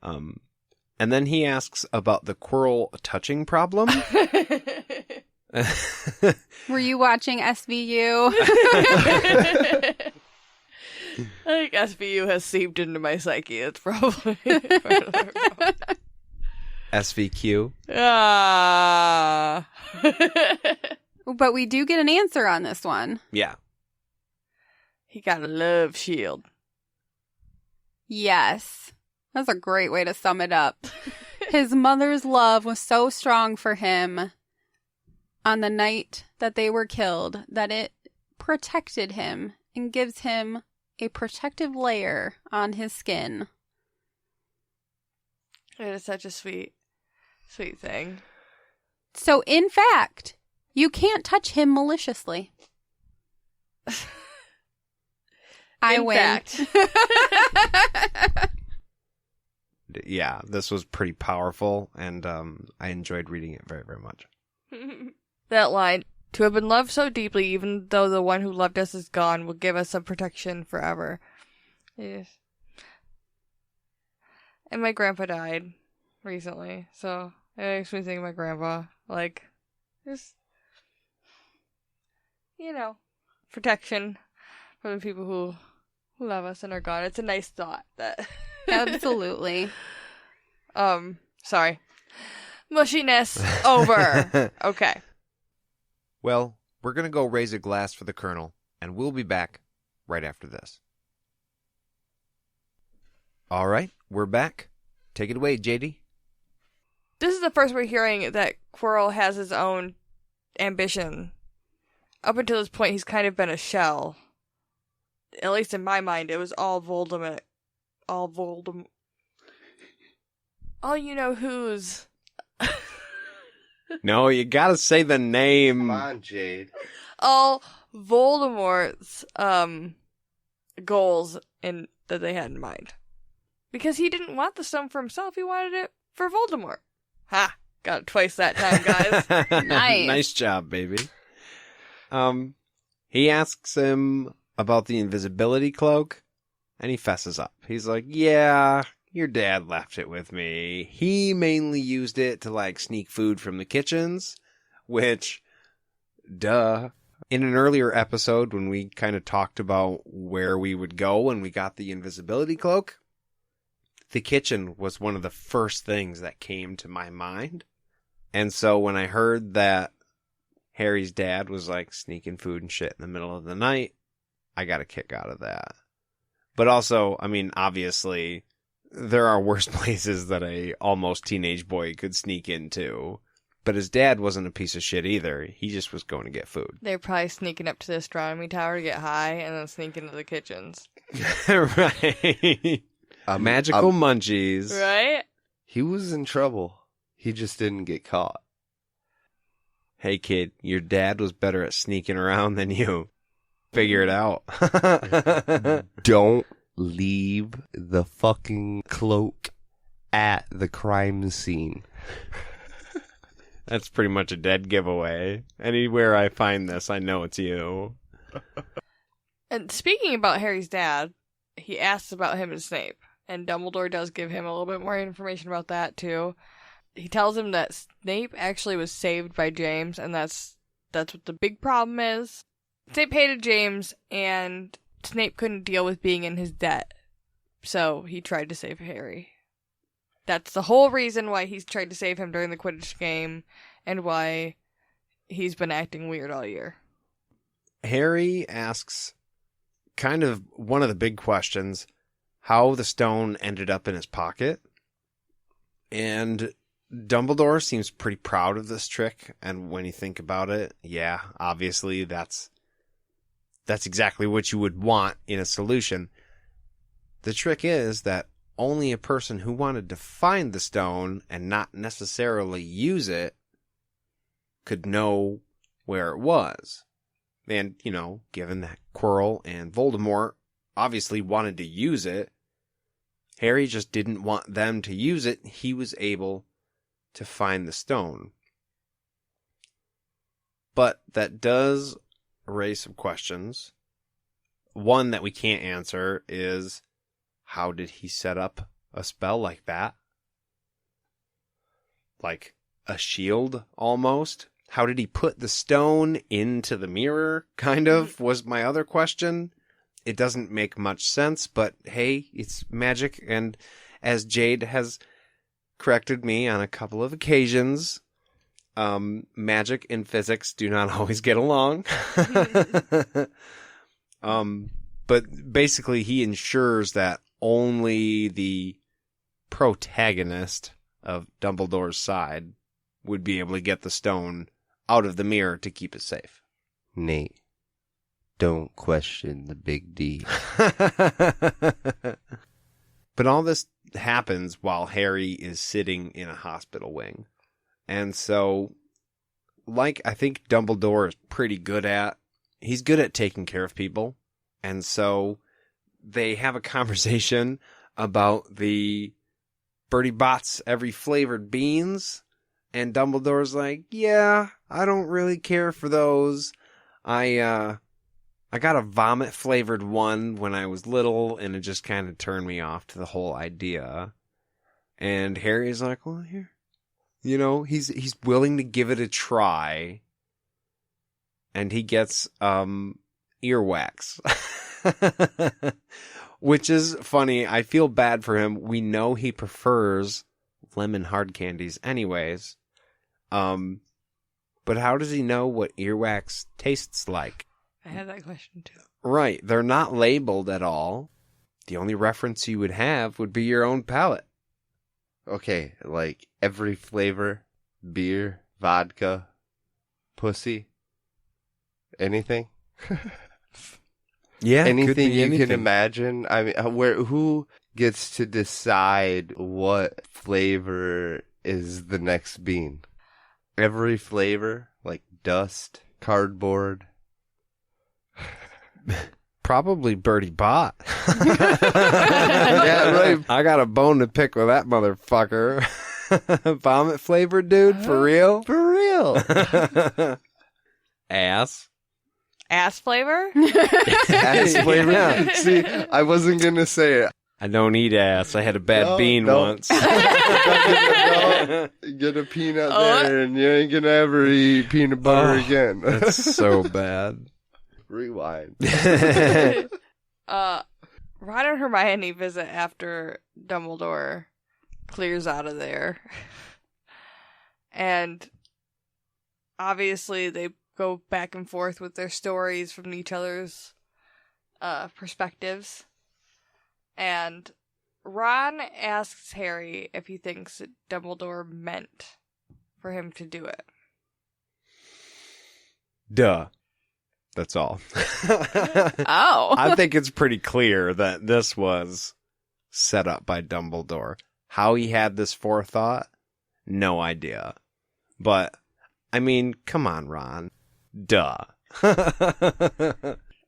And then he asks about the Quirrell touching problem. Were you watching SVU? I think SVU has seeped into my psyche. It's probably SVQ. Ah. But we do get an answer on this one. Yeah. He got a love shield. Yes. That's a great way to sum it up. His mother's love was so strong for him on the night that they were killed that it protected him and gives him a protective layer on his skin. It is such a sweet thing. So, in fact, you can't touch him maliciously. I win. Yeah, this was pretty powerful, and I enjoyed reading it very, very much. That line, to have been loved so deeply, even though the one who loved us is gone, will give us some protection forever. Yes. And my grandpa died recently, so it makes me think of my grandpa. Like, just, protection for the people who love us and are gone. It's a nice thought that. Absolutely. Sorry. Mushiness over. Okay. Well, we're going to go raise a glass for the Colonel, and we'll be back right after this. All right, we're back. Take it away, JD. This is the first we're hearing that Quirrell has his own ambition. Up until this point, he's kind of been a shell. At least in my mind, it was all Voldemort. All you know who's. No, you gotta say the name. Come on, Jade. All Voldemort's goals that they had in mind. Because he didn't want the stone for himself, he wanted it for Voldemort. Ha! Got it twice that time, guys. Nice. Nice job, baby. He asks him about the invisibility cloak, and he fesses up. He's like, yeah, your dad left it with me. He mainly used it to, sneak food from the kitchens, which, duh. In an earlier episode, when we kind of talked about where we would go when we got the invisibility cloak, the kitchen was one of the first things that came to my mind. And so when I heard that Harry's dad was, sneaking food and shit in the middle of the night, I got a kick out of that. But also, obviously, there are worse places that a almost teenage boy could sneak into. But his dad wasn't a piece of shit either. He just was going to get food. They're probably sneaking up to the astronomy tower to get high and then sneak into the kitchens. Right. Magical munchies. Right? He was in trouble. He just didn't get caught. Hey, kid, your dad was better at sneaking around than you. Figure it out. Don't leave the fucking cloak at the crime scene. That's pretty much a dead giveaway. Anywhere I find this, I know it's you. And speaking about Harry's dad, he asks about him and Snape. And Dumbledore does give him a little bit more information about that, too. He tells him that Snape actually was saved by James, and that's what the big problem is. Snape hated James, and Snape couldn't deal with being in his debt. So he tried to save Harry. That's the whole reason why he's tried to save him during the Quidditch game, and why he's been acting weird all year. Harry asks kind of one of the big questions, how the stone ended up in his pocket. And Dumbledore seems pretty proud of this trick, and when you think about it, yeah, obviously that's exactly what you would want in a solution. The trick is that only a person who wanted to find the stone and not necessarily use it could know where it was. And, given that Quirrell and Voldemort obviously wanted to use it, Harry just didn't want them to use it. He was able to find the stone. But that does raise some questions. One that we can't answer is, how did he set up a spell like that? Like a shield, almost? How did he put the stone into the mirror, kind of, was my other question. It doesn't make much sense, but hey, it's magic, and as Jade has corrected me on a couple of occasions, magic and physics do not always get along. But basically he ensures that only the protagonist of Dumbledore's side would be able to get the stone out of the mirror to keep it safe. Nate, don't question the big D. But all this happens while Harry is sitting in a hospital wing. And so, like I think Dumbledore is pretty good at, he's good at taking care of people. And so they have a conversation about the Bertie Bott's every flavored beans. And Dumbledore's like, yeah, I don't really care for those. I got a vomit flavored one when I was little, and it just kind of turned me off to the whole idea. And Harry's like, well, here. You know, he's willing to give it a try. And he gets earwax. Which is funny. I feel bad for him. We know he prefers lemon hard candies anyways. But how does he know what earwax tastes like? I had that question too. Right. They're not labeled at all. The only reference you would have would be your own palate. Okay, like every flavor, beer, vodka, pussy, anything? Yeah, anything you can imagine. I mean, who gets to decide what flavor is the next bean? Every flavor, like dust, cardboard. Probably Bertie Bott. Yeah, right. I got a bone to pick with that motherfucker. Vomit flavored, dude? For real? For real. Ass. Ass flavor? Ass flavor. Yeah. See, I wasn't going to say it. I don't eat ass. I had a bad bean once. No, get a peanut there and you ain't going to ever eat peanut butter again. That's so bad. Rewind. Ron and Hermione visit after Dumbledore clears out of there. And obviously they go back and forth with their stories from each other's perspectives. And Ron asks Harry if he thinks that Dumbledore meant for him to do it. Duh. That's all. Oh. I think it's pretty clear that this was set up by Dumbledore. How he had this forethought, no idea. But, I mean, come on, Ron. Duh.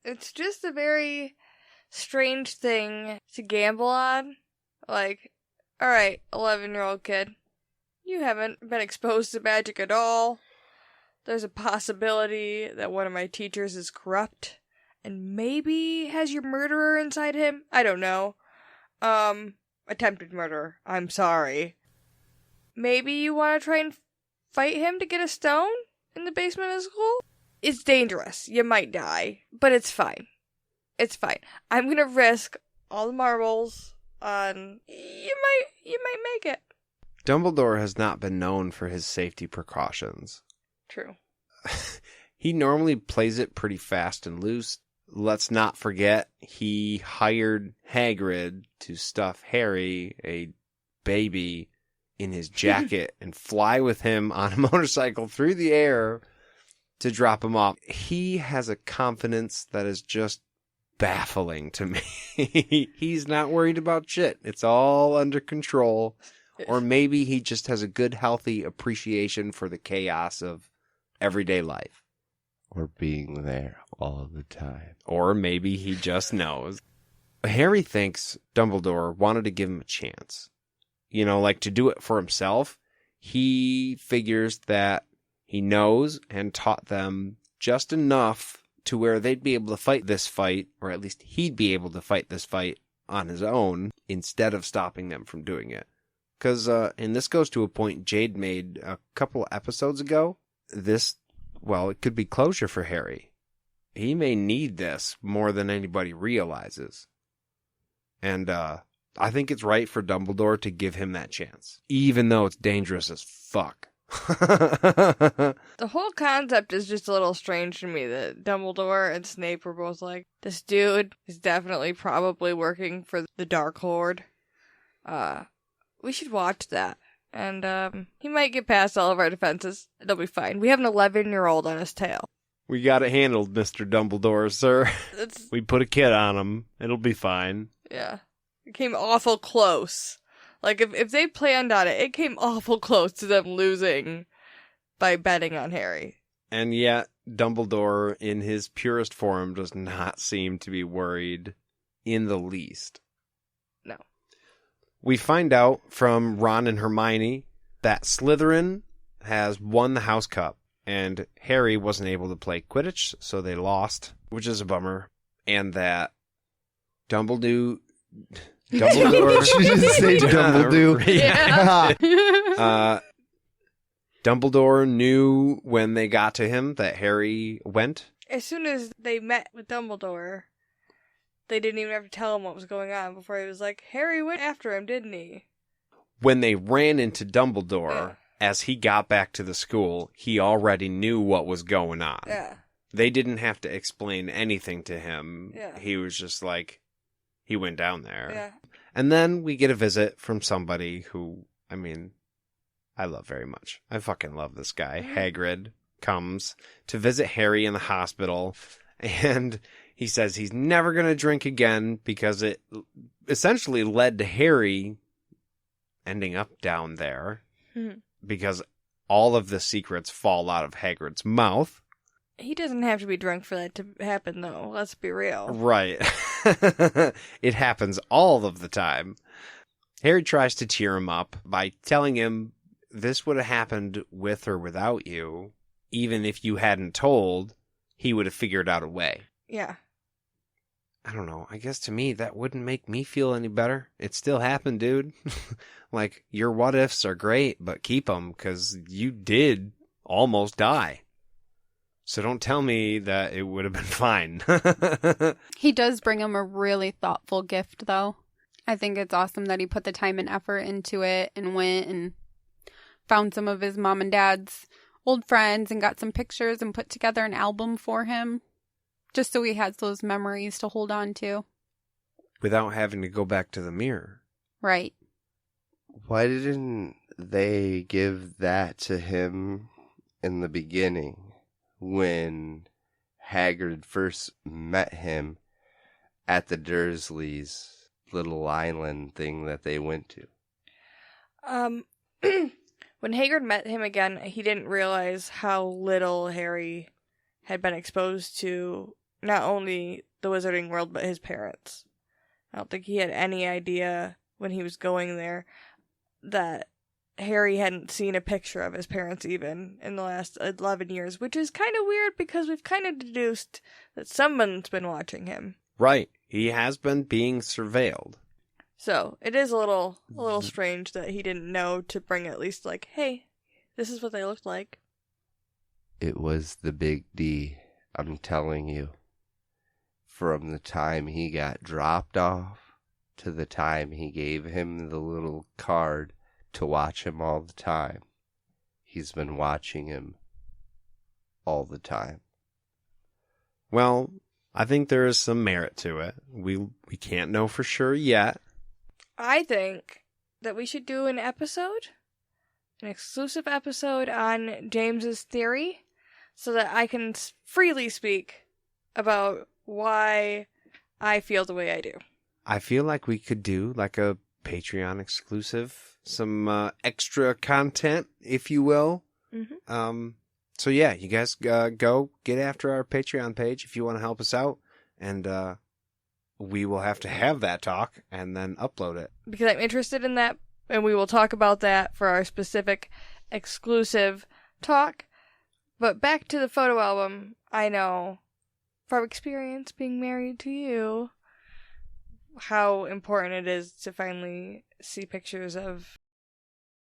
It's just a very strange thing to gamble on. Like, alright, 11-year-old kid, you haven't been exposed to magic at all. There's a possibility that one of my teachers is corrupt and maybe has your murderer inside him. I don't know. Attempted murder. I'm sorry. Maybe you want to try and fight him to get a stone in the basement of school? It's dangerous. You might die, but it's fine. It's fine. I'm gonna risk all the marbles on you might make it. Dumbledore has not been known for his safety precautions. True. He normally plays it pretty fast and loose. Let's not forget he hired Hagrid to stuff Harry, a baby, in his jacket and fly with him on a motorcycle through the air to drop him off. He has a confidence that is just baffling to me. He's not worried about shit. It's all under control. Or maybe he just has a good, healthy appreciation for the chaos of everyday life. Or being there all the time. Or maybe he just knows. Harry thinks Dumbledore wanted to give him a chance. You know, like to do it for himself. He figures that he knows and taught them just enough to where they'd be able to fight this fight, or at least he'd be able to fight this fight on his own. instead of stopping them from doing it. Because, and this goes to a point Jade made a couple episodes ago. It could be closure for Harry. He may need this more than anybody realizes. And, I think it's right for Dumbledore to give him that chance. Even though it's dangerous as fuck. The whole concept is just a little strange to me that Dumbledore and Snape were both like, this dude is definitely probably working for the Dark Lord. We should watch that. And he might get past all of our defenses. It'll be fine. We have an 11-year-old on his tail. We got it handled, Mr. Dumbledore, sir. We put a kid on him. It'll be fine. Yeah. It came awful close. Like, if they planned on it, it came awful close to them losing by betting on Harry. And yet, Dumbledore, in his purest form, does not seem to be worried in the least. No. We find out from Ron and Hermione that Slytherin has won the House Cup, and Harry wasn't able to play Quidditch, so they lost, which is a bummer. And that Dumbledore... Did you just say Dumbledore? Yeah. Dumbledore knew when they got to him that Harry went. As soon as they met with Dumbledore, they didn't even have to tell him what was going on before he was like, Harry went after him, didn't he? When they ran into Dumbledore, as he got back to the school, he already knew what was going on. Yeah. They didn't have to explain anything to him. Yeah. He was just like, he went down there. Yeah. And then we get a visit from somebody who, I mean, I love very much. I fucking love this guy. Hagrid comes to visit Harry in the hospital, and he says he's never going to drink again because it essentially led to Harry ending up down there because all of the secrets fall out of Hagrid's mouth. He doesn't have to be drunk for that to happen, though. Let's be real. Right. It happens all of the time. Harry tries to cheer him up by telling him this would have happened with or without you. Even if you hadn't told, he would have figured out a way. Yeah. I don't know. I guess to me, that wouldn't make me feel any better. It still happened, dude. Like, your what ifs are great, but keep them, because you did almost die. So don't tell me that it would have been fine. He does bring him a really thoughtful gift, though. I think it's awesome that he put the time and effort into it and went and found some of his mom and dad's old friends and got some pictures and put together an album for him. Just so he has those memories to hold on to. Without having to go back to the mirror. Right. Why didn't they give that to him in the beginning? When Hagrid first met him at the Dursleys' little island thing that they went to. When Hagrid met him again, he didn't realize how little Harry had been exposed to not only the wizarding world, but his parents. I don't think he had any idea when he was going there that Harry hadn't seen a picture of his parents even in the last 11 years, which is kind of weird because we've kind of deduced that someone's been watching him. Right. He has been being surveilled. So it is a little strange that he didn't know to bring at least like, hey, this is what they looked like. It was the big D, I'm telling you. From the time he got dropped off to the time he gave him the little card to watch him all the time. He's been watching him all the time. Well, I think there is some merit to it. We can't know for sure yet. I think that we should do an exclusive episode on James's theory, so that I can freely speak about why I feel the way I do. I feel like we could do like a Patreon exclusive, some extra content, if you will. Mm-hmm. So yeah, you guys go get after our Patreon page if you want to help us out, and we will have to have that talk and then upload it. Because I'm interested in that, and we will talk about that for our specific exclusive talk. But back to the photo album, I know from experience being married to you, how important it is to finally see pictures of